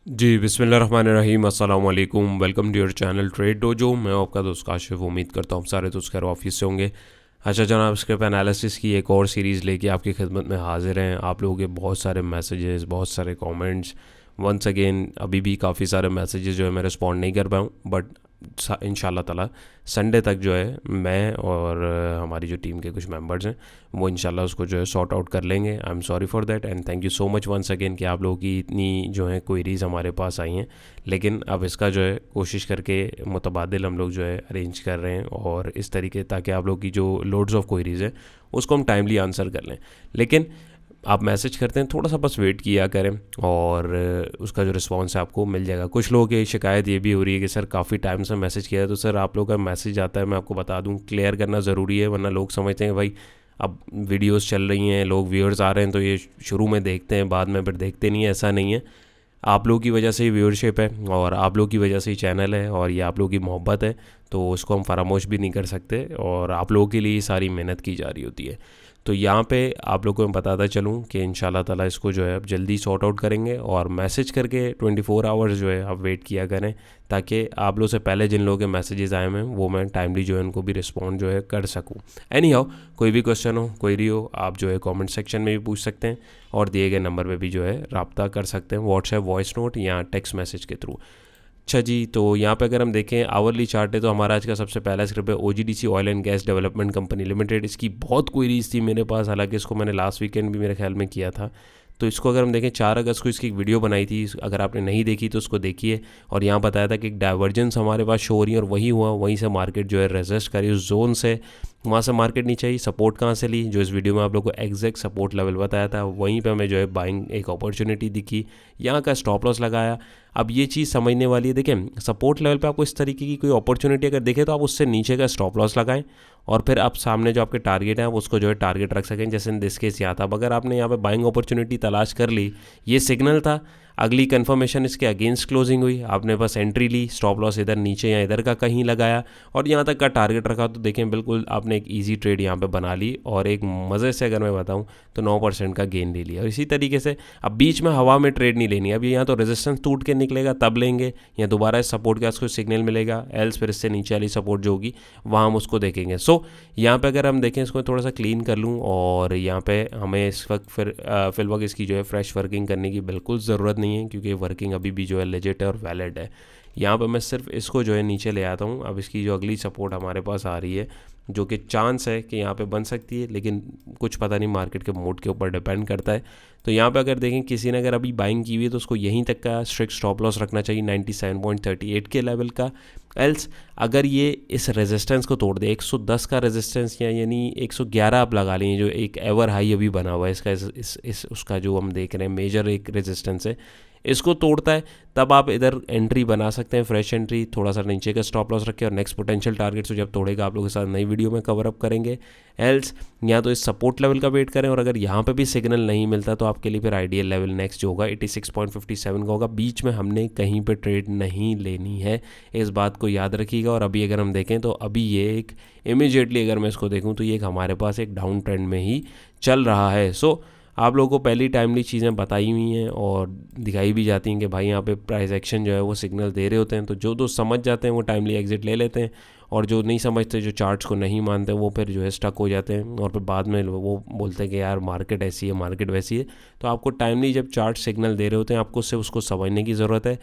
जी बिस्मिल्लाहिर्रहमानिर्रहीम अस्सलाम वालेकुम। Welcome to your channel Trade Dojo. मैं आपका दोस्त काशिफ। उम्मीद करता हूँ सारे दोस्त खैर ऑफिस से होंगे। अच्छा जनाब, स्क्रिप्ट एनालिसिस की एक और सीरीज़ लेके आपकी खिदमत में हाजिर हैं। आप लोगों के बहुत सारे मैसेजेस, बहुत सारे कमेंट्स, वंस अगेन अभी भी काफ़ी सारे मैसेजेस जो है मैं रिस्पॉन्ड नहीं कर पाऊँ, बट इंशाल्लाह ताला संडे तक जो है मैं और हमारी जो टीम के कुछ मेंबर्स हैं वो इंशाल्लाह उसको जो है सॉर्ट आउट कर लेंगे। I am sorry for that and thank you so much once again कि आप लोगों की इतनी जो है क्वेरीज़ हमारे पास आई हैं। लेकिन अब इसका जो है कोशिश करके मुतबादिल हम लोग जो है अरेंज कर रहे हैं और इस तरीके ताकि आप लोग की जो लोड्स ऑफ क्वेरीज़ हैं उसको हम टाइमली आंसर कर लें। लेकिन आप मैसेज करते हैं, थोड़ा सा बस वेट किया करें और उसका जो रिस्पांस है आपको मिल जाएगा। कुछ लोगों की शिकायत ये भी हो रही है कि सर काफ़ी टाइम से मैसेज किया है, तो सर आप लोगों का मैसेज आता है, मैं आपको बता दूं क्लियर करना ज़रूरी है, वरना लोग समझते हैं भाई अब वीडियोस चल रही हैं, लोग व्यूअर्स आ रहे हैं तो ये शुरू में देखते हैं बाद में फिर देखते नहीं है। ऐसा नहीं है। आप लोगों की वजह से ही व्यूअरशिप है और आप लोगों की वजह से ही चैनल है और ये आप लोगों की मोहब्बत है, तो उसको हम फरामोश भी नहीं कर सकते और आप लोगों के लिए सारी मेहनत की जा रही होती है। तो यहाँ पे आप लोगों को मैं बताता चलूँ कि इंशाल्लाह ताला इसको जो है अब जल्दी सॉर्ट आउट करेंगे और मैसेज करके 24 आवर्स जो है आप वेट किया करें, ताकि आप लोग से पहले जिन लोगों के मैसेजेस आए हैं वो मैं टाइमली जो है उनको भी रिस्पॉन्ड जो है कर सकूँ। एनी हाउ, कोई भी क्वेश्चन हो, क्वेरी हो, आप जो है कमेंट सेक्शन में भी पूछ सकते हैं और दिए गए नंबर पे भी जो है रब्ता कर सकते हैं, व्हाट्सएप वॉइस नोट या टेक्स्ट मैसेज के थ्रू। अच्छा जी, तो यहाँ पे अगर हम देखें आवरली चार्ट है तो हमारा आज का सबसे पहला स्क्रिप्ट है OGDC oil and gas development company limited. इसकी बहुत क्वेरीज थी मेरे पास, हालांकि इसको मैंने लास्ट वीकेंड भी मेरे ख्याल में किया था। तो इसको अगर हम देखें 4 अगस्त को इसकी एक वीडियो बनाई थी, अगर आपने नहीं देखी तो उसको देखिए। और यहाँ बताया था कि एक डाइवर्जेंस हमारे पास शो हो रही है और वही हुआ, वहीं से मार्केट जो है रेजिस्ट करी उस जोन से, वहाँ से मार्केट नीचे आई। सपोर्ट कहाँ से ली, जो इस वीडियो में आप लोग को एग्जैक्ट सपोर्ट लेवल बताया था, वहीं पे हमें जो है बाइंग एक अपॉर्चुनिटी दिखी, यहाँ का स्टॉप लॉस लगाया। अब ये चीज़ समझने वाली है, देखें सपोर्ट लेवल पे आपको इस तरीके की कोई अपॉर्चुनिटी अगर देखे तो आप उससे नीचे का स्टॉप लॉस लगाएं और फिर आप सामने जो आपके टारगेट हैं आप उसको जो है टारगेट रख सकें। जैसे इन दिस केस यहाँ था, अब अगर आपने यहाँ पे बाइंग अपॉर्चुनिटी तलाश कर ली, ये सिग्नल था, अगली कंफर्मेशन इसके अगेंस्ट क्लोजिंग हुई, आपने बस एंट्री ली, स्टॉप लॉस इधर नीचे या इधर का कहीं लगाया और यहाँ तक का टारगेट रखा, तो देखें बिल्कुल आपने एक ईजी ट्रेड यहाँ पे बना ली और एक मज़े से अगर मैं बताऊँ तो 9% का गेन ले लिया। और इसी तरीके से अब बीच में हवा में ट्रेड नहीं लेनी। अब ये यहाँ तो रेजिस्टेंस टूट के निकलेगा तब लेंगे, या दोबारा इस सपोर्ट का इसको सिग्नल मिलेगा, एल्स फिर इससे नीचे वाली सपोर्ट जो होगी वहाँ हम उसको देखेंगे। सो यहाँ पे अगर हम देखें, इसको थोड़ा सा क्लीन कर लूँ और यहाँ पे हमें इस वक्त फिल वक्त इसकी जो है फ्रेश वर्किंग करने की बिल्कुल ज़रूरत नहीं है, क्योंकि वर्किंग अभी भी जो है लेजिट है और वैलिड है। यहाँ पे मैं सिर्फ इसको जो है नीचे ले आता हूँ। अब इसकी जो अगली सपोर्ट हमारे पास आ रही है, जो कि चांस है कि यहाँ पे बन सकती है, लेकिन कुछ पता नहीं, मार्केट के मूड के ऊपर डिपेंड करता है। तो यहाँ पे अगर देखें किसी ने अगर अभी बाइंग की हुई है तो उसको यहीं तक का स्ट्रिक्ट स्टॉप लॉस रखना चाहिए 97.38 के लेवल का। एल्स अगर ये इस रेजिस्टेंस को तोड़ दे, 110 का रेजिस्टेंस या यानी 111 आप लगा लें, जो एक एवर हाई अभी बना हुआ है इसका, इस उसका जो हम देख रहे हैं मेजर एक रेजिस्टेंस है, इसको तोड़ता है तब आप इधर एंट्री बना सकते हैं, फ्रेश एंट्री, थोड़ा सा नीचे का स्टॉप लॉस रखें और नेक्स्ट पोटेंशियल टारगेट को जब तोड़ेगा आप लोगों के साथ नई वीडियो में कवर अप करेंगे। एल्स या तो इस सपोर्ट लेवल का वेट करें और अगर यहाँ पे भी सिग्नल नहीं मिलता तो आपके लिए फिर आइडियल लेवल नेक्स्ट जो होगा 86.57 का होगा। बीच में हमने कहीं पे ट्रेड नहीं लेनी है, इस बात को याद रखिएगा। और अभी अगर हम देखें तो अभी ये एक इमीडिएटली अगर मैं इसको देखूँ तो ये एक हमारे पास एक डाउन ट्रेंड में ही चल रहा है। सो आप लोगों को पहली टाइमली चीज़ें बताई हुई हैं और दिखाई भी जाती हैं कि भाई यहाँ पे प्राइस एक्शन जो है वो सिग्नल दे रहे होते हैं, तो जो दोस्त समझ जाते हैं वो टाइमली एग्जिट ले लेते हैं और जो नहीं समझते, जो चार्ट्स को नहीं मानते, वो फिर जो है स्टक हो जाते हैं और फिर बाद में वो बोलते हैं कि यार मार्केट ऐसी है, मार्केट वैसी है। तो आपको टाइमली जब चार्ट सिग्नल दे रहे होते हैं आपको सिर्फ उसको समझने की ज़रूरत है।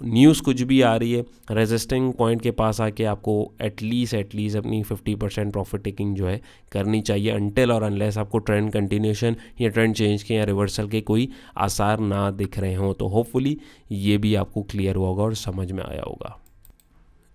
न्यूज़ कुछ भी आ रही है, रेजिस्टिंग पॉइंट के पास आके आपको एटलीस्ट अपनी 50% प्रॉफिट टेकिंग जो है करनी चाहिए, अनटिल और अनलेस आपको ट्रेंड कंटिन्यूशन या ट्रेंड चेंज के या रिवर्सल के कोई आसार ना दिख रहे हों। तो होपफुली ये भी आपको क्लियर हुआ होगा और समझ में आया होगा।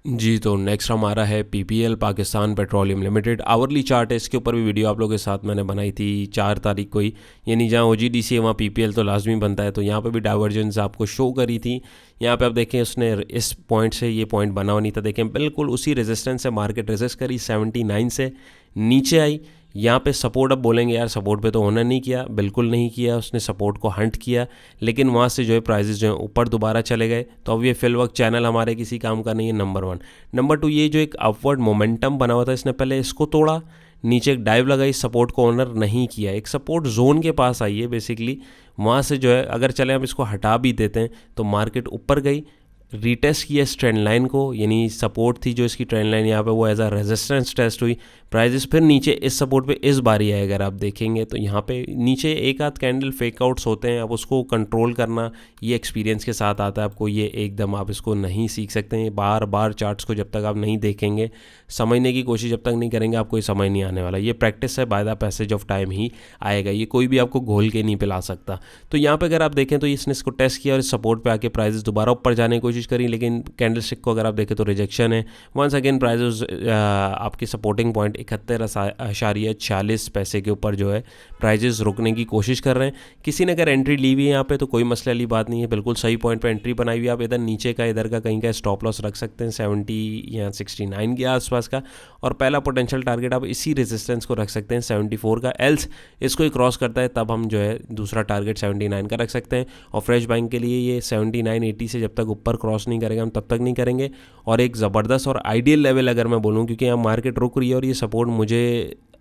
जी, तो नेक्स्ट हमारा है PPL Pakistan petroleum limited. Hourly chart है, इसके ऊपर भी वीडियो आप लोगों के साथ मैंने बनाई थी 4 तारीख को ही, यानी जहाँ ओजीडीसी है वहाँ पीपीएल तो लाजमी बनता है, तो यहाँ पे भी डाइवर्जेंस आपको शो करी थी। यहाँ पे आप देखें उसने इस पॉइंट से ये पॉइंट बना हुआ नहीं था, देखें बिल्कुल उसी रेजिस्टेंस से मार्केट रेजिस्ट करी, 79 से नीचे आई। यहाँ पे सपोर्ट, अब बोलेंगे यार सपोर्ट पे तो होना नहीं किया, बिल्कुल नहीं किया, उसने सपोर्ट को हंट किया, लेकिन वहाँ से जो है प्राइजेस जो है ऊपर दोबारा चले गए। तो अब ये फिल वक्त चैनल हमारे किसी काम का नहीं है, नंबर 1। नंबर 2, ये जो एक अपवर्ड मोमेंटम बना हुआ था इसने पहले इसको तोड़ा, नीचे एक डाइव लगाई, सपोर्ट को ऑनर नहीं किया, एक सपोर्ट जोन के पास आई है बेसिकली, वहाँ से जो है अगर चले हम इसको हटा भी देते हैं तो मार्केट ऊपर गई, रीटेस्ट किया इस ट्रेंड लाइन को, यानी सपोर्ट थी जो इसकी ट्रेंड लाइन यहाँ पे वो एज अ रेजिस्टेंस टेस्ट हुई, प्राइजेस फिर नीचे इस सपोर्ट पे इस बारी आए अगर आप देखेंगे तो यहाँ पे नीचे एक आध कैंडल फेकआउट्स होते हैं। अब उसको कंट्रोल करना ये एक्सपीरियंस के साथ आता है आपको, ये एकदम आप इसको नहीं सीख सकते हैं। बार बार चार्ट्स को जब तक आप नहीं देखेंगे, समझने की कोशिश जब तक नहीं करेंगे, आपको ये समझ नहीं आने वाला। ये प्रैक्टिस है, by the passage of time ही आएगा, ये कोई भी आपको घोल के नहीं पिला सकता। तो यहाँ पे अगर आप देखें तो इसने इसको टेस्ट किया और इस सपोर्ट पे आके प्राइजेस दोबारा ऊपर जाने की कोशिश करी, लेकिन कैंडलस्टिक को अगर आप देखें तो रिजेक्शन है। वंस अगेन प्राइजेस आपकी सपोर्टिंग पॉइंट 71.46 के ऊपर जो है प्राइजेस रुकने की कोशिश कर रहे हैं। किसी ने अगर एंट्री ली हुई है यहाँ पे तो कोई मसले वाली बात नहीं है, बिल्कुल सही पॉइंट पे एंट्री बनाई हुई है। आप इधर नीचे का इधर का कहीं का स्टॉप लॉस रख सकते हैं 70 या 69 के आसपास का, और पहला पोटेंशियल टारगेट आप इसी रेजिस्टेंस को रख सकते हैं 74 का। एल्स इसको ही क्रॉस करता है तब हम जो है दूसरा टारगेट 79 का रख सकते हैं। और फ्रेश बाइंग के लिए ये 79-80 से जब तक ऊपर क्रॉस नहीं करेगा हम तब तक नहीं करेंगे। और एक ज़बरदस्त और आइडियल लेवल अगर मैं बोलूँ, क्योंकि यहाँ मार्केट रुक रही है और ये सपोर्ट मुझे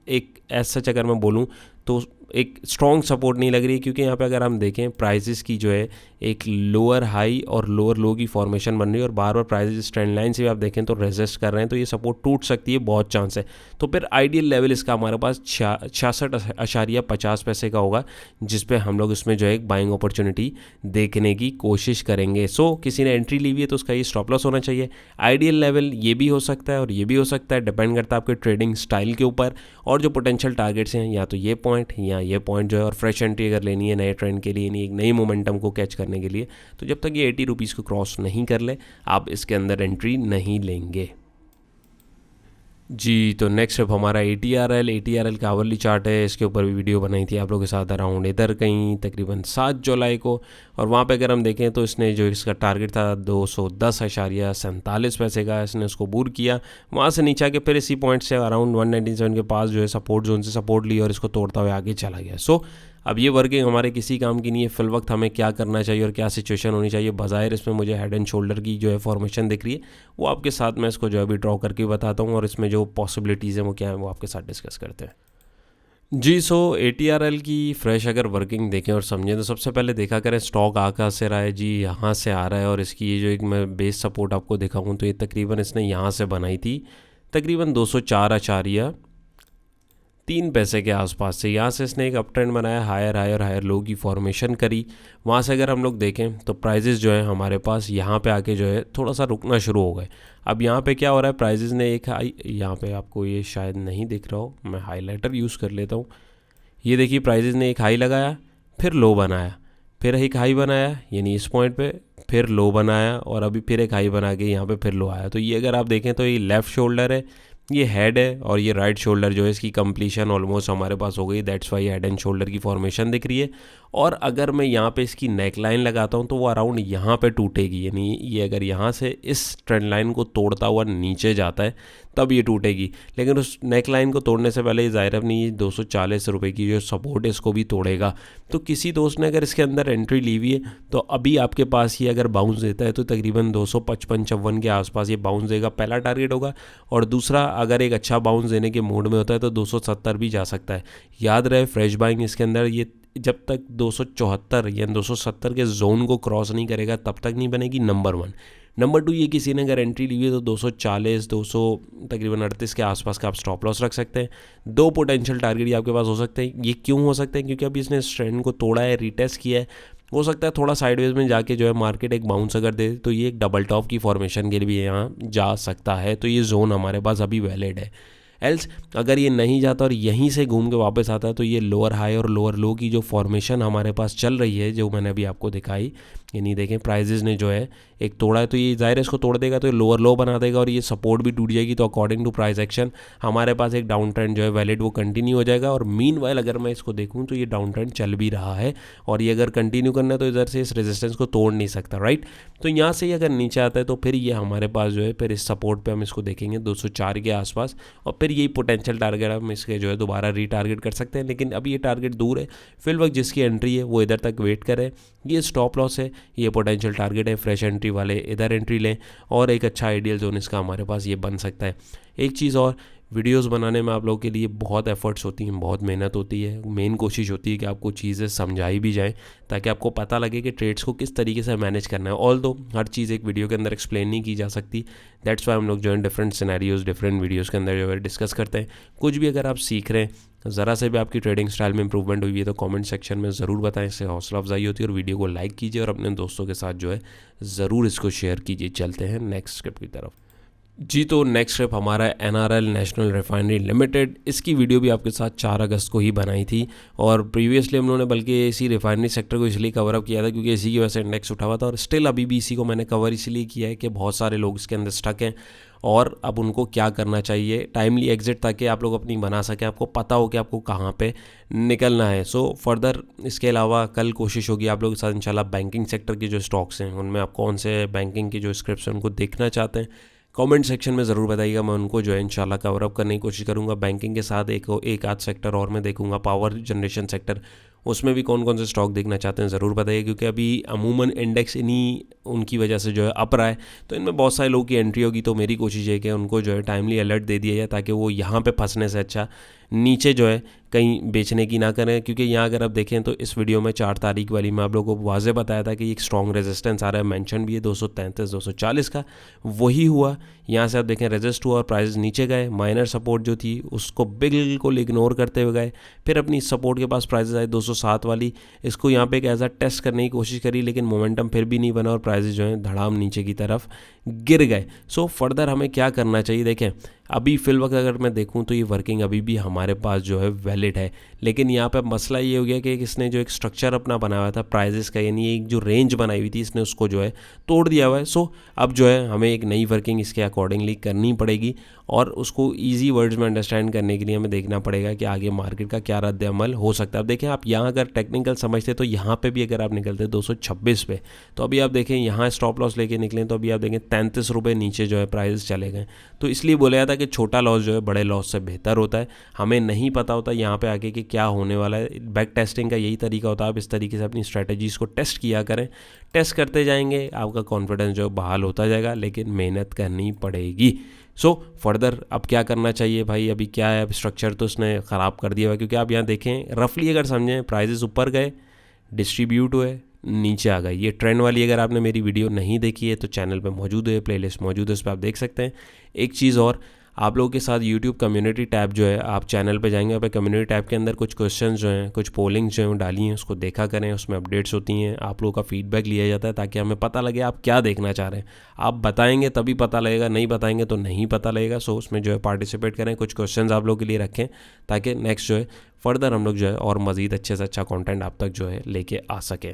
एक एज सच अगर मैं बोलूँ तो एक स्ट्रॉन्ग सपोर्ट नहीं लग रही है, क्योंकि यहाँ पे अगर हम देखें प्राइजेस की जो है एक लोअर हाई और लोअर लो की फॉर्मेशन बन रही है और बार बार प्राइजेस ट्रेंड लाइन से भी आप देखें तो रेजिस्ट कर रहे हैं, तो ये सपोर्ट टूट सकती है, बहुत चांस है। तो फिर आइडियल लेवल इसका हमारे पास 66.50 का होगा, जिस पे हम लोग इसमें जो है एक बाइंग अपॉर्चुनिटी देखने की कोशिश करेंगे। सो किसी ने एंट्री ली हुई है तो उसका ये स्टॉप लॉस होना चाहिए। आइडियल लेवल ये भी हो सकता है और ये भी हो सकता है, डिपेंड करता है आपके ट्रेडिंग स्टाइल के ऊपर। और जो पोटेंशियल टारगेट्स हैं या तो ये पॉइंट या ये पॉइंट जो है, और फ्रेश एंट्री अगर लेनी है नए ट्रेंड के लिए, नहीं एक नई मोमेंटम को कैच करने के लिए, तो जब तक ये 80 रुपीज़ को क्रॉस नहीं कर ले आप इसके अंदर एंट्री नहीं लेंगे जी। तो नेक्स्ट अब हमारा ATRL का आवरली चार्ट है, इसके ऊपर भी वीडियो बनाई थी आप लोगों के साथ अराउंड इधर कहीं तकरीबन 7 जुलाई को। और वहाँ पे अगर हम देखें तो इसने जो इसका टारगेट था 210.47 का, इसने उसको बूर किया, वहाँ से नीचे आके फिर इसी पॉइंट से अराउंड 197 के पास जो है सपोर्ट जोन से सपोर्ट ली और इसको तोड़ता हुआ आगे चला गया। सो अब ये वर्किंग हमारे किसी काम की नहीं है। फिल वक्त हमें क्या करना चाहिए और क्या सिचुएशन होनी चाहिए, बज़ाहिर इसमें मुझे हेड एंड शोल्डर की जो है फॉर्मेशन दिख रही है, वो आपके साथ मैं इसको जो है अभी ड्रॉ करके बताता हूँ और इसमें जो पॉसिबिलिटीज़ हैं वो क्या है वो आपके साथ डिस्कस करते हैं जी। सो ATRL की फ्रेश अगर वर्किंग देखें और समझें तो सबसे पहले देखा करें स्टॉक कहाँ से रहा है जी, यहाँ से आ रहा है। और इसकी ये जो एक मैं बेस सपोर्ट आपको दिखाऊँ तो ये तकरीबन इसने यहाँ से बनाई थी तकरीबन 204.3 के आसपास से। यहाँ से इसने एक अप ट्रेंड बनाया, हायर हाई और हायर लो की फॉर्मेशन करी। वहाँ से अगर हम लोग देखें तो प्राइजेस जो है हमारे पास यहाँ पे आके जो है थोड़ा सा रुकना शुरू हो गए। अब यहाँ पे क्या हो रहा है, प्राइजेस ने एक हाई, यहाँ पे आपको ये शायद नहीं दिख रहा हो, मैं हाईलाइटर यूज़ कर लेता हूँ। ये देखिए प्राइजेस ने एक हाई लगाया, फिर लो बनाया, फिर एक हाई बनाया यानी इस पॉइंट पे, फिर लो बनाया और अभी फिर एक हाई बना के यहाँ पे फिर लो आया। तो ये अगर आप देखें तो ये लेफ़्ट शोल्डर है, ये हेड है, और ये राइट शोल्डर जो है इसकी कंप्लीशन ऑलमोस्ट हमारे पास हो गई। That's why head and shoulder की फॉर्मेशन दिख रही है। और अगर मैं यहाँ पे इसकी नेक लाइन लगाता हूँ तो वो अराउंड यहाँ पे टूटेगी, यानी ये अगर यहाँ से इस ट्रेंड लाइन को तोड़ता हुआ नीचे जाता है तब ये टूटेगी। लेकिन उस नेक लाइन को तोड़ने से पहले ज़ाहिर अपनी 240 रुपये की जो सपोर्ट है इसको भी तोड़ेगा। तो किसी दोस्त ने अगर इसके अंदर एंट्री ली हुई है तो अभी आपके पास ये अगर बाउंस देता है तो तकरीबन 255-54 के आसपास ये बाउंस देगा, पहला टारगेट होगा। और दूसरा अगर एक अच्छा बाउंस देने के मूड में होता है तो 270 भी जा सकता है। याद रहे फ्रेश बाइंग इसके अंदर ये जब तक 274 या 270 के जोन को क्रॉस नहीं करेगा तब तक नहीं बनेगी, नंबर 1। नंबर 2, ये किसी ने अगर एंट्री ली हुई है तो 240 200 तकरीबन 38 के आसपास का आप स्टॉप लॉस रख सकते हैं। 2 पोटेंशियल टारगेट ये आपके पास हो सकते हैं। ये क्यों हो सकते हैं, क्योंकि अभी इसने इस ट्रेंड को तोड़ा है, रीटेस्ट किया है, हो सकता है थोड़ा साइडवेज में जाके जो है मार्केट एक बाउंस अगर दे तो ये एक डबल टॉप की फॉर्मेशन के लिए भी यहाँ जा सकता है। तो ये जोन हमारे पास अभी वैलिड है। एल्स अगर ये नहीं जाता और यहीं से घूम के वापस आता है तो ये लोअर हाई और लोअर लो की जो फॉर्मेशन हमारे पास चल रही है, जो मैंने अभी आपको दिखाई, यानी देखें प्राइजेस ने जो है एक तोड़ा है तो ये ज़ाहिर इसको तोड़ देगा तो ये लोअर लो बना देगा और ये सपोर्ट भी टूट जाएगी। तो अकॉर्डिंग टू प्राइस एक्शन हमारे पास एक डाउन ट्रेंड जो है वैलिड वो कंटिन्यू हो जाएगा। और मीनवाइल अगर मैं इसको देखूँ तो ये डाउन ट्रेंड चल भी रहा है और ये अगर कंटिन्यू करना है तो इधर से इस रेजिस्टेंस को तोड़ नहीं सकता, राइट। तो यहाँ से अगर नीचे आता है तो फिर ये हमारे पास जो है फिर इस सपोर्ट पर हम इसको देखेंगे 204 के आसपास, और फिर यही पोटेंशियल टारगेट हम इसके जो है दोबारा रीटारगेट कर सकते हैं। लेकिन अभी ये टारगेट दूर है, फिल वक्त जिसकी एंट्री है वो इधर तक वेट करे। ये स्टॉप लॉस है, ये पोटेंशियल टारगेट है, फ्रेश एंट्री वाले इधर एंट्री लें और एक अच्छा आइडियल जोन इसका हमारे पास ये बन सकता है। एक चीज़ और, वीडियोस बनाने में आप लोगों के लिए बहुत एफर्ट्स होती हैं, बहुत मेहनत होती है। मेन कोशिश होती है कि आपको चीज़ें समझाई भी जाएँ ताकि आपको पता लगे कि ट्रेड्स को किस तरीके से मैनेज करना है। ऑल्दो हर चीज़ एक वीडियो के अंदर एक्सप्लेन नहीं की जा सकती, दैट्स वाई हम लोग जो है डिफरेंट सिनेरियोज़ डिफरेंट वीडियोज़ के अंदर जो है डिस्कस करते हैं। कुछ भी अगर आप सीख रहे हैं, ज़रा से भी आपकी ट्रेडिंग स्टाइल में इंप्रूवमेंट हुई है तो कमेंट सेक्शन में ज़रूर बताएं, इससे हौसला अफजाई होती है। और वीडियो को लाइक कीजिए और अपने दोस्तों के साथ जो है ज़रूर इसको शेयर कीजिए। चलते हैं नेक्स्ट स्क्रिप्ट की तरफ। जी, तो नेक्स्ट स्टेप हमारा है NRL नेशनल रिफाइनरी लिमिटेड। इसकी वीडियो भी आपके साथ 4 अगस्त को ही बनाई थी और प्रीवियसली हम लोगों ने बल्कि इसी रिफाइनरी सेक्टर को इसलिए कवर अप किया था क्योंकि इसी की वजह से इंडेक्स उठा हुआ था। और स्टिल अभी भी इसी को मैंने कवर इसलिए किया है कि बहुत सारे लोग इसके अंदर स्टक हैं और अब उनको क्या करना चाहिए, टाइमली एग्जिट, ताकि आप लोग अपनी बना सकें, आपको पता हो कि आपको कहाँ पे निकलना है। सो फर्दर इसके अलावा कल कोशिश होगी आप लोगों के साथ इंशाल्लाह बैंकिंग सेक्टर की जो स्टॉक्स हैं उनमें आप कौन से बैंकिंग की जो स्क्रिप्ट्स हैं उनको देखना चाहते हैं, कमेंट सेक्शन में ज़रूर बताइएगा। मैं उनको जो है इंशाल्लाह कवर अप करने की कोशिश करूँगा। बैंकिंग के साथ एक आध सेक्टर और मैं देखूँगा, पावर जनरेशन सेक्टर, उसमें भी कौन कौन से स्टॉक देखना चाहते हैं ज़रूर बताइए, क्योंकि अभी अमूमन इंडेक्स इन्हीं उनकी वजह से जो है अप रहा है, तो इनमें बहुत सारे लोगों की एंट्री होगी। तो मेरी कोशिश है कि उनको जो है टाइमली अलर्ट दे दिया जाए ताकि वो यहाँ पे फंसने से अच्छा नीचे जो है कहीं बेचने की ना करें। क्योंकि यहाँ अगर आप देखें तो इस वीडियो में 4 तारीख वाली मैं आप लोगों को वाज़े बताया था कि एक स्ट्रॉन्ग रेजिस्टेंस आ रहा है, मेंशन भी है 233 240 का, वही हुआ। यहाँ से आप देखें रेजिस्ट हुआ और प्राइस नीचे गए, माइनर सपोर्ट जो थी उसको बिल्कुल इग्नोर करते हुए गए, फिर अपनी सपोर्ट के पास प्राइस आए 207 वाली, इसको यहाँ पे एक एज अ टेस्ट करने की कोशिश करी लेकिन मोमेंटम फिर भी नहीं बना और प्राइस जो है धड़ाम नीचे की तरफ गिर गए। सो फर्दर हमें क्या करना चाहिए, देखें अभी फिल वक्त अगर मैं देखूं तो ये वर्किंग अभी भी हमारे पास जो है वैलिड है, लेकिन यहाँ पे मसला ये हो गया कि इसने जो एक स्ट्रक्चर अपना बनाया हुआ था प्राइजेस का, यानी एक जो रेंज बनाई हुई थी इसने उसको जो है तोड़ दिया हुआ है। सो अब जो है हमें एक नई वर्किंग इसके अकॉर्डिंगली करनी पड़ेगी और उसको ईजी वर्ड्स में अंडरस्टैंड करने के लिए हमें देखना पड़ेगा कि आगे मार्केट का क्या रद्द अमल हो सकता है। अब देखें आप यहाँ अगर टेक्निकल समझते तो यहाँ पे भी अगर आप निकलते 226 पे, तो अभी आप देखें यहाँ स्टॉप लॉस लेके निकलें तो अभी आप देखें 33 रुपये नीचे जो है प्राइस चले गए। तो इसलिए बोला जाता है कि छोटा लॉस जो है बड़े लॉस से बेहतर होता है। हमें नहीं पता होता यहाँ पे आगे कि क्या होने वाला है। बैक टेस्टिंग का यही तरीका होता है, आप इस तरीके से अपनी स्ट्रैटेजीज़ को टेस्ट किया करें, टेस्ट करते जाएंगे आपका कॉन्फिडेंस जो बहाल होता जाएगा, लेकिन मेहनत करनी पड़ेगी। सो फर्दर अब क्या करना चाहिए भाई, अभी क्या है, अब स्ट्रक्चर तो उसने ख़राब कर दिया हुआ, क्योंकि आप यहाँ देखें रफली अगर समझें प्राइजेस ऊपर गए, डिस्ट्रीब्यूट हुए, नीचे आ गए। ये ट्रेंड वाली अगर आपने मेरी वीडियो नहीं देखी है तो चैनल पे मौजूद है, प्लेलिस्ट मौजूद है, उस पर आप देख सकते हैं। एक चीज़ और, आप लोगों के साथ यूट्यूब कम्युनिटी टैब जो है, आप चैनल पे जाएंगे, पे कम्युनिटी टैब के अंदर कुछ क्वेश्चंस जो हैं, कुछ पोलिंग्स जो हैं डाली हैं, उसको देखा करें, उसमें अपडेट्स होती हैं, आप लोगों का फीडबैक लिया जाता है ताकि हमें पता लगे आप क्या देखना चाह रहे हैं। आप बताएंगे तभी पता लगेगा, नहीं बताएंगे तो नहीं पता लगेगा। सो उसमें जो है पार्टिसिपेट करें, कुछ क्वेश्चंस आप लोगों के लिए रखें ताकि नेक्स्ट जो है फर्दर हम लोग जो है और मज़ीद अच्छे से अच्छा कॉन्टेंट आप तक जो है लेके आ सके।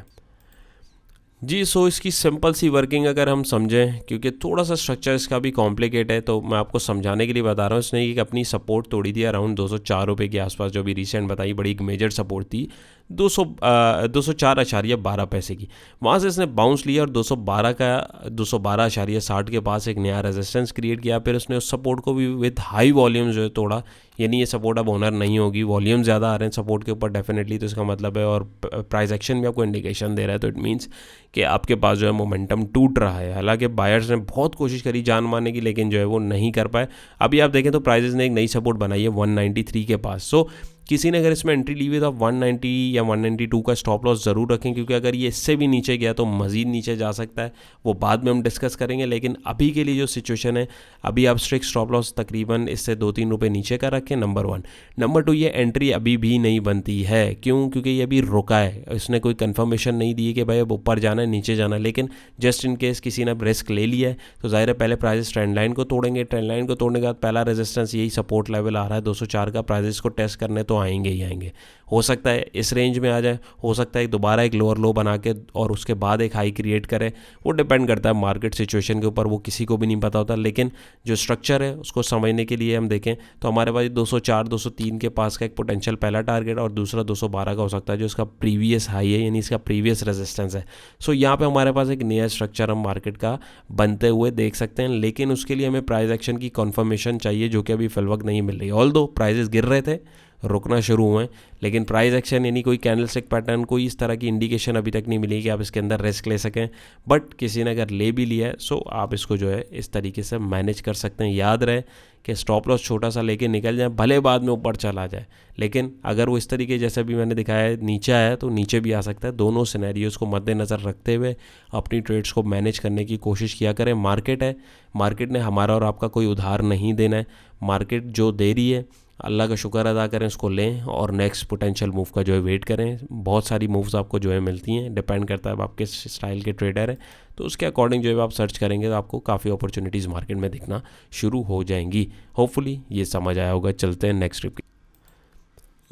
जी, सो इसकी सिंपल सी वर्किंग अगर हम समझें, क्योंकि थोड़ा सा स्ट्रक्चर इसका भी कॉम्प्लिकेट है तो मैं आपको समझाने के लिए बता रहा हूँ। इसने एक अपनी सपोर्ट तोड़ी थी अराउंड 204 रुपये के आसपास, जो भी रिसेंट बताई बड़ी एक मेजर सपोर्ट थी 204.12 पैसे की। वहाँ से इसने बाउंस लिया और 212.60 के पास एक नया रेजिस्टेंस क्रिएट किया। फिर उसने उस सपोर्ट को भी विद हाई वॉल्यूम जो है तोड़ा, यानी ये सपोर्ट अब ओनर नहीं होगी, वॉल्यूम ज़्यादा आ रहे हैं सपोर्ट के ऊपर डेफिनेटली, तो इसका मतलब है, और प्राइस एक्शन भी आपको इंडिकेशन दे रहा है, तो इट मीन्स कि आपके पास जो है मोमेंटम टूट रहा है। हालांकि बायर्स ने बहुत कोशिश करी जान मारने की, लेकिन जो है वो नहीं कर पाए। अभी आप देखें तो प्राइजेस ने एक नई सपोर्ट बनाई है 193 के पास। सो किसी ने अगर इसमें एंट्री ली हुई तो 190 या 192 का स्टॉप लॉस ज़रूर रखें, क्योंकि अगर ये इससे भी नीचे गया तो मज़ीद नीचे जा सकता है, वो बाद में हम डिस्कस करेंगे। लेकिन अभी के लिए जो सिचुएशन है, अभी आप स्ट्रिक्ट स्टॉप लॉस तकरीबन इससे 2-3 रुपये नीचे का रखें, नंबर 1। नंबर 2, ये एंट्री अभी भी नहीं बनती है। क्यों? क्योंकि ये अभी रुका है, इसने कोई कंफर्मेशन नहीं दी है कि भाई अब ऊपर जाना है नीचे जाना है। लेकिन जस्ट इन केस किसी ने रिस्क ले लिया है तो ज़ाहिर है पहले प्राइजेस ट्रेंड लाइन को तोड़ेंगे, ट्रेंड लाइन को तोड़ने के बाद पहला रेजिस्टेंस यही सपोर्ट लेवल आ रहा है 204 का, प्राइजेस को टेस्ट करने तो आएंगे ही आएंगे। हो सकता है इस रेंज में आ जाए, हो सकता है दोबारा एक लोअर लो बना के और उसके बाद एक हाई क्रिएट करे, वो डिपेंड करता है मार्केट सिचुएशन के ऊपर, वो किसी को भी नहीं पता होता। लेकिन जो स्ट्रक्चर है उसको समझने के लिए हम देखें तो हमारे पास 204-203 के पास का एक पोटेंशियल पहला टारगेट और दूसरा 212 का हो सकता है, जो इसका प्रीवियस हाई है, यानी इसका प्रीवियस रेजिस्टेंस है। सो यहाँ पे हमारे पास एक नया स्ट्रक्चर हम मार्केट का बनते हुए देख सकते हैं, लेकिन उसके लिए हमें प्राइस एक्शन की कन्फर्मेशन चाहिए, जो कि अभी फिल वक्त नहीं मिल रही। ऑल्दो प्राइजेस गिर रहे थे, रुकना शुरू हुए हैं, लेकिन प्राइस एक्शन यानी कोई कैंडलस्टिक पैटर्न, कोई इस तरह की इंडिकेशन अभी तक नहीं मिली कि आप इसके अंदर रिस्क ले सकें। बट किसी ने अगर ले भी लिया है सो आप इसको जो है इस तरीके से मैनेज कर सकते हैं। याद रहे कि स्टॉप लॉस छोटा सा लेके निकल जाए, भले बाद में ऊपर चला जाए, लेकिन अगर वो इस तरीके जैसे भी मैंने दिखाया है नीचे आया तो नीचे भी आ सकता है। दोनों सिनेरियोज को मद्देनज़र रखते हुए अपनी ट्रेड्स को मैनेज करने की कोशिश किया करें। मार्केट है, मार्केट ने हमारा और आपका कोई उधार नहीं देना है। मार्केट जो दे रही है अल्लाह का शुक्र अदा करें, उसको लें और नेक्स्ट पोटेंशियल मूव का जो है वेट करें। बहुत सारी मूव्स आपको जो है मिलती हैं, डिपेंड करता है आप किस स्टाइल के ट्रेडर हैं, तो उसके अकॉर्डिंग जो है आप सर्च करेंगे तो आपको काफ़ी अपॉर्चुनिटीज़ मार्केट में दिखना शुरू हो जाएंगी। होपफुली ये समझ आया होगा। चलते हैं नेक्स्ट ट्रिप की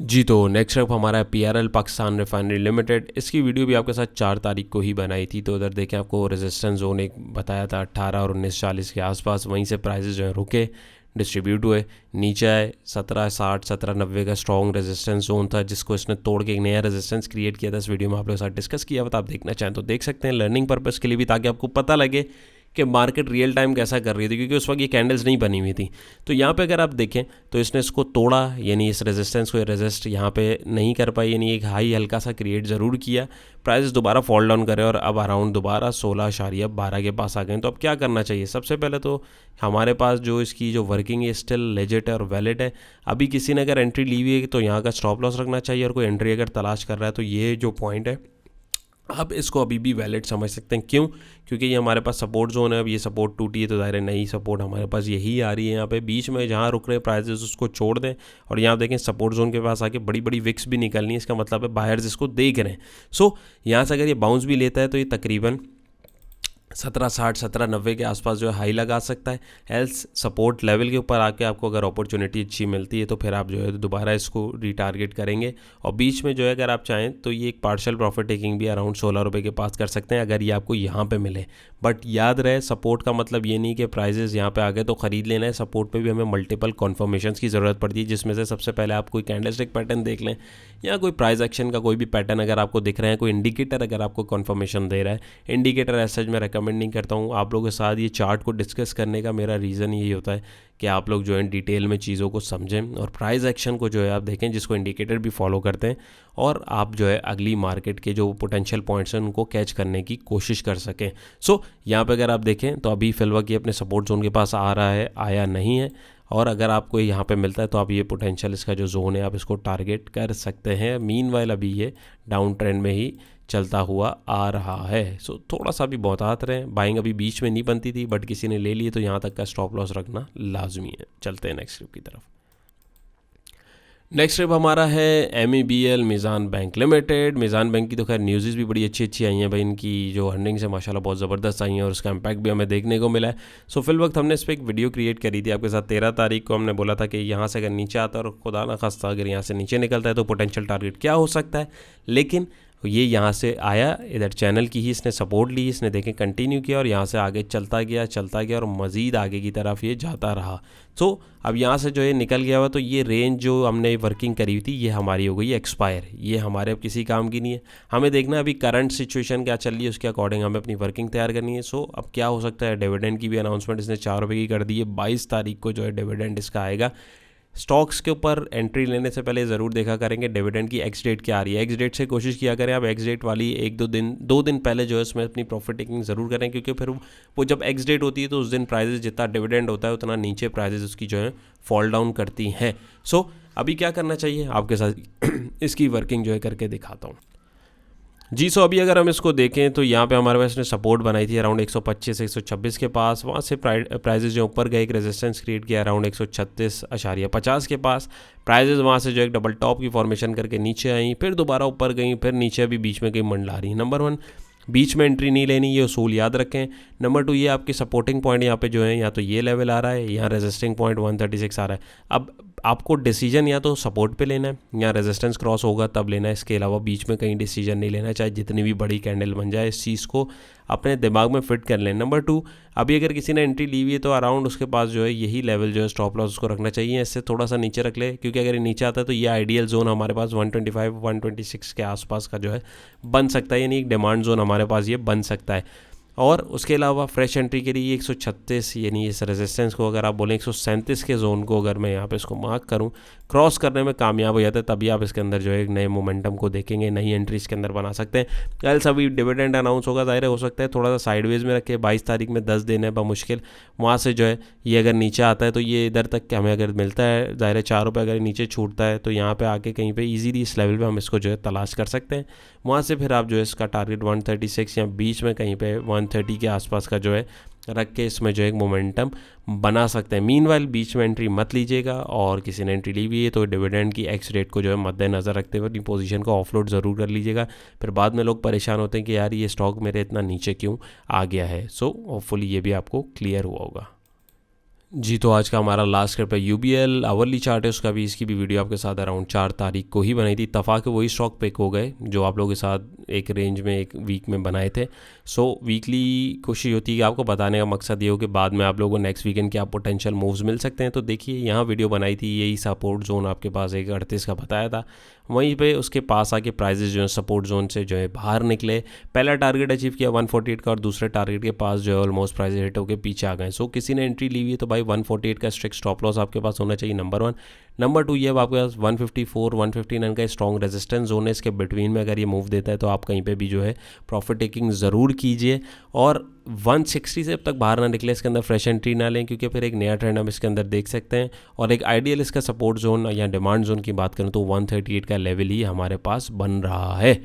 जी। तो नेक्स्ट ट्रिप हमारा है PRL पाकिस्तान रिफाइनरी लिमिटेड। इसकी वीडियो भी आपके साथ 4 तारीख को ही बनाई थी। तो उधर देखें आपको रेजिस्टेंस जोन एक बताया था 18 और 1940 के आसपास, वहीं से प्राइसेस जो है रुके, डिस्ट्रीब्यूट हुए, नीचे आए। 1760 1790 का स्ट्रॉन्ग रेजिस्टेंस जोन था जिसको इसने तोड़ के एक नया रेजिस्टेंस क्रिएट किया था। इस वीडियो में आप लोगों के साथ डिस्कस किया हुआ था, आप देखना चाहें तो देख सकते हैं, लर्निंग पर्पज़ के लिए भी, ताकि आपको पता लगे कि मार्केट रियल टाइम कैसा कर रही थी, क्योंकि उस वक्त ये कैंडल्स नहीं बनी हुई थी। तो यहाँ पे अगर आप देखें तो इसने इसको तोड़ा, यानी इस रेजिस्टेंस को रेजिस्ट यहाँ पे नहीं कर पाई, यानी एक हाई हल्का सा क्रिएट ज़रूर किया। प्राइस दोबारा फॉल डाउन करे और अब अराउंड दोबारा 16.12 के पास आ गए। तो अब क्या करना चाहिए? सबसे पहले तो हमारे पास जो इसकी जो वर्किंग है स्टिल लेजिट है और वैलिड है। अभी किसी ने अगर एंट्री ली हुई है तो यहाँ का स्टॉप लॉस रखना चाहिए, और कोई एंट्री अगर तलाश कर रहा है तो ये जो पॉइंट है आप इसको अभी भी वैलिड समझ सकते हैं। क्यों? क्योंकि ये हमारे पास सपोर्ट जोन है। अब ये सपोर्ट टूटी है तो ज़ाहिर है नई सपोर्ट हमारे पास यही आ रही है। यहाँ पे बीच में जहाँ रुक रहे प्राइसेस उसको छोड़ दें, और यहाँ देखें सपोर्ट जोन के पास आके बड़ी बड़ी विक्स भी निकलनी है, इसका मतलब है बायर्स इसको देख रहे हैं। सो यहाँ से अगर ये बाउंस भी लेता है तो ये तकरीबन 1760 1790 के आसपास जो है हाई लगा सकता है। एल्स सपोर्ट लेवल के ऊपर आके आपको अगर अपॉर्चुनिटी अच्छी मिलती है तो फिर आप जो है दोबारा इसको रीटारगेट करेंगे। और बीच में जो है अगर आप चाहें तो ये एक पार्शियल प्रॉफिट टेकिंग भी अराउंड 16 रुपये के पास कर सकते हैं अगर ये आपको यहाँ पे मिले। बट याद रहे सपोर्ट का मतलब ये नहीं कि प्राइजेस यहाँ पे आ गए तो ख़रीद लेना है। सपोर्ट पे भी हमें मल्टीपल कन्फर्मेशंस की ज़रूरत पड़ती है, जिसमें से सबसे पहले आप कोई कैंडलस्टिक पैटर्न देख लें, या कोई प्राइस एक्शन का कोई भी पैटर्न अगर आपको दिख रहे हैं, कोई इंडिकेटर अगर आपको कन्फर्मेशन दे रहा है। इंडिकेटर ऐसा मैं रेकमेंड नहीं करता हूँ आप लोगों के साथ। ये चार्ट को डिस्कस करने का मेरा रीज़न यही होता है कि आप लोग जो है डिटेल में चीज़ों को समझें और प्राइस एक्शन को जो है आप देखें, जिसको इंडिकेटर भी फॉलो करते हैं, और आप जो है अगली मार्केट के जो पोटेंशियल पॉइंट्स हैं उनको कैच करने की कोशिश कर सकें। सो यहाँ पे अगर आप देखें तो अभी फिलहाल ये अपने सपोर्ट जोन के पास आ रहा है, आया नहीं है, और अगर आपको यहाँ पे मिलता है तो आप ये पोटेंशियल इसका जो जोन है आप इसको टारगेट कर सकते हैं। मीनवाइल अभी ये डाउन ट्रेंड में ही चलता हुआ आ रहा है। सो थोड़ा सा भी बहुत आते रहे, बाइंग अभी बीच में नहीं बनती थी बट किसी ने ले लिए तो यहाँ तक का स्टॉप लॉस रखना लाजमी है। चलते हैं नेक्स्ट स्टेप की तरफ। नेक्स्ट स्टेप हमारा है MEBL मीज़ान बैंक लिमिटेड। मीज़ान बैंक की तो खैर न्यूज़ भी बड़ी अच्छी आई हैं भाई, इनकी जो अर्निंग्स है माशाल्लाह बहुत ज़बरदस्त आई हैं और उसका इम्पैक्ट भी हमें देखने को मिला है। सो फिल वक्त हमने इस पर एक वीडियो क्रिएट करी थी आपके साथ 13 तारीख को। हमने बोला था कि यहाँ से अगर नीचे आता है और खुदा ना खास्ता अगर यहाँ से नीचे निकलता है तो पोटेंशियल टारगेट क्या हो सकता है। लेकिन ये यहाँ से आया, इधर चैनल की ही इसने सपोर्ट ली, इसने देखें कंटिन्यू किया और यहाँ से आगे चलता गया और मज़ीद आगे की तरफ ये जाता रहा। तो अब यहाँ से जो है निकल गया हुआ, तो ये रेंज जो हमने वर्किंग करी हुई थी ये हमारी हो गई एक्सपायर। ये हमारे अब किसी काम की नहीं है। हमें देखना अभी करंट सिचुएशन क्या चल रही है, उसके अकॉर्डिंग हमें अपनी वर्किंग तैयार करनी है। सो अब क्या हो सकता है, डिविडेंड की भी अनाउंसमेंट इसने 4 रुपये की कर दी है। 22 तारीख को जो है डिविडेंड इसका आएगा। स्टॉक्स के ऊपर एंट्री लेने से पहले ज़रूर देखा करेंगे डिविडेंड की एक्स डेट क्या आ रही है। एक्स डेट से कोशिश किया करें आप एक्स डेट वाली 2 दिन पहले जो है उसमें अपनी प्रॉफिट टेकिंग ज़रूर करें, क्योंकि फिर वो जब एक्स डेट होती है तो उस दिन प्राइजेस जितना डिविडेंड होता है उतना नीचे प्राइजेस उसकी जो है फॉल डाउन करती हैं। सो अभी क्या करना चाहिए आपके साथ इसकी वर्किंग जो है करके दिखाता हूँ जी। सो अभी अगर हम इसको देखें तो यहाँ पे हमारे पास ने सपोर्ट बनाई थी अराउंड 125 126 के पास। वहाँ से प्राइजेस जो ऊपर गए, एक रेजिस्टेंस क्रिएट किया अराउंड 136.50 के पास। प्राइजेस वहाँ से जो एक डबल टॉप की फॉर्मेशन करके नीचे आई, फिर दोबारा ऊपर गई, फिर नीचे अभी बीच में कहीं मंडला रही है। नंबर 1 बीच में एंट्री नहीं लेनी, ये उसूल याद रखें। नंबर 2 ये आपकी सपोर्टिंग पॉइंट यहाँ पे जो है या तो ये लेवल आ रहा है, यहाँ रेजिस्टिंग पॉइंट 136 आ रहा है। अब आपको डिसीजन या तो सपोर्ट पे लेना है या रेजिस्टेंस क्रॉस होगा तब लेना है, इसके अलावा बीच में कहीं डिसीजन नहीं लेना, चाहे जितनी भी बड़ी कैंडल बन जाए। इस चीज़ को अपने दिमाग में फिट कर लें। नंबर 2 अभी अगर किसी ने एंट्री ली हुई है तो अराउंड उसके पास जो है यही लेवल जो है स्टॉप लॉस उसको रखना चाहिए। इससे थोड़ा सा नीचे रख ले, क्योंकि अगर ये नीचे आता है तो ये आइडियल जोन हमारे पास 125 126 के आसपास का जो है बन सकता है, यानी एक डिमांड जोन हमारे पास ये बन सकता है। और उसके अलावा फ्रेश एंट्री के लिए 136 यानी इस रेजिस्टेंस को अगर आप बोलें 137 के जोन को अगर मैं यहाँ पे इसको मार्क करूँ, क्रॉस करने में कामयाब हो जाता है, तभी आप इसके अंदर जो है एक नए मोमेंटम को देखेंगे, नई एंट्री इसके अंदर बना सकते हैं। कल सभी डिविडेंड अनाउंस होगा, ज़ाहिर हो सकता है थोड़ा सा साइडवेज में रखे, 22 तारीख में 10 दिन है बमुश्किल, वहाँ से जो है ये अगर नीचे आता है तो ये इधर तक कि हमें अगर मिलता है, ज़ाहिर है 4 रुपये अगर नीचे छूटता है तो यहाँ पे आके कहीं पे इजीली इस लेवल पे हम इसको जो है तलाश कर सकते हैं। वहाँ से फिर आप जो है इसका टारगेट 136 या बीच में कहीं पे 130 के आसपास का जो है रख के इसमें जो एक मोमेंटम बना सकते हैं। मीनवाइल बीच में एंट्री मत लीजिएगा, और किसी ने एंट्री ली हुई है तो डिविडेंड की एक्स रेट को जो है मद्देनज़र रखते हुए अपनी पोजीशन को ऑफलोड ज़रूर कर लीजिएगा। फिर बाद में लोग परेशान होते हैं कि यार ये स्टॉक मेरे इतना नीचे क्यों आ गया है। सो होपफुली ये भी आपको क्लियर हुआ होगा। जी, तो आज का हमारा लास्ट क्लिप है यूबीएल आवरली चार्ट है उसका भी, इसकी भी वीडियो आपके साथ अराउंड 4 तारीख को ही बनाई थी। इत्तफाक के वही स्टॉक पिक हो गए जो आप लोगों के साथ एक रेंज में एक वीक में बनाए थे। सो वीकली कोशिश होती है कि आपको बताने का मकसद ये हो कि बाद में आप लोगों को नेक्स्ट वीकेंड क्या पोटेंशियल मूव्स मिल सकते हैं। तो देखिए यहाँ वीडियो बनाई थी, यही सपोर्ट जोन आपके पास एक 38 का बताया था, वहीं पे उसके पास आके प्राइजेस जो है सपोर्ट जोन से जो है बाहर निकले। पहला टारगेट अचीव किया 148 का, और दूसरे टारगेट के पास जो है ऑलमोस्ट प्राइजेस हिट होकर पीछे आ गए। सो किसी ने एंट्री ली हुई है तो भाई 148 का स्ट्रिक्ट स्टॉप लॉस आपके पास होना चाहिए, नंबर 1। नंबर 2 ये अब आपके पास 154 159 का स्ट्रॉन्ग रेजिस्टेंस जोन है, इसके बिटवीन में अगर ये मूव देता है तो आप कहीं पे भी जो है प्रॉफिट टेकिंग ज़रूर कीजिए, और 160 से अब तक बाहर ना निकले, इसके अंदर फ्रेश एंट्री ना लें, क्योंकि फिर एक नया ट्रेंड हम इसके अंदर देख सकते हैं। और एक आइडियल इसका सपोर्ट जोन या डिमांड जोन की बात करूं तो 138 का लेवल ही हमारे पास बन रहा है।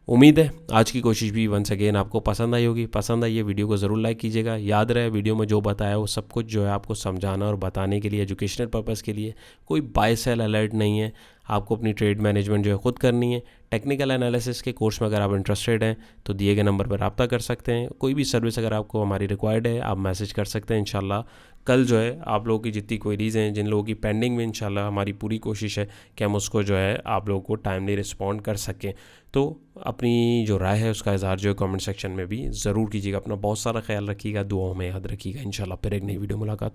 उम्मीद है आज की कोशिश भी वंस अगेन आपको पसंद आई होगी। पसंद आई है वीडियो को ज़रूर लाइक कीजिएगा। याद रहे वीडियो में जो बताया वो सब कुछ जो है आपको समझाना और बताने के लिए, एजुकेशनल पर्पज़ के लिए, कोई बाय सेल अलर्ट नहीं है। आपको अपनी ट्रेड मैनेजमेंट जो है खुद करनी है। टेक्निकल एनालिसिस के कोर्स में अगर आप इंटरेस्टेड हैं तो दिए गए नंबर पर रब्ता कर सकते हैं। कोई भी सर्विस अगर आपको हमारी रिक्वायर्ड है आप मैसेज कर सकते हैं। इंशाल्लाह कल जो है आप लोगों की जितनी क्वेरीज़ हैं, जिन लोगों की पेंडिंग में, इंशाल्लाह हमारी पूरी कोशिश है कि हम उसको जो है आप लोगों को टाइमली रिस्पॉन्ड कर सकें। तो अपनी जो राय है उसका इज़हार जो है कमेंट सेक्शन में भी ज़रूर कीजिएगा। अपना बहुत सारा ख्याल रखिएगा, दुआओं में याद रखिएगा। इंशाल्लाह फिर एक नई वीडियो मुलाकात होगी।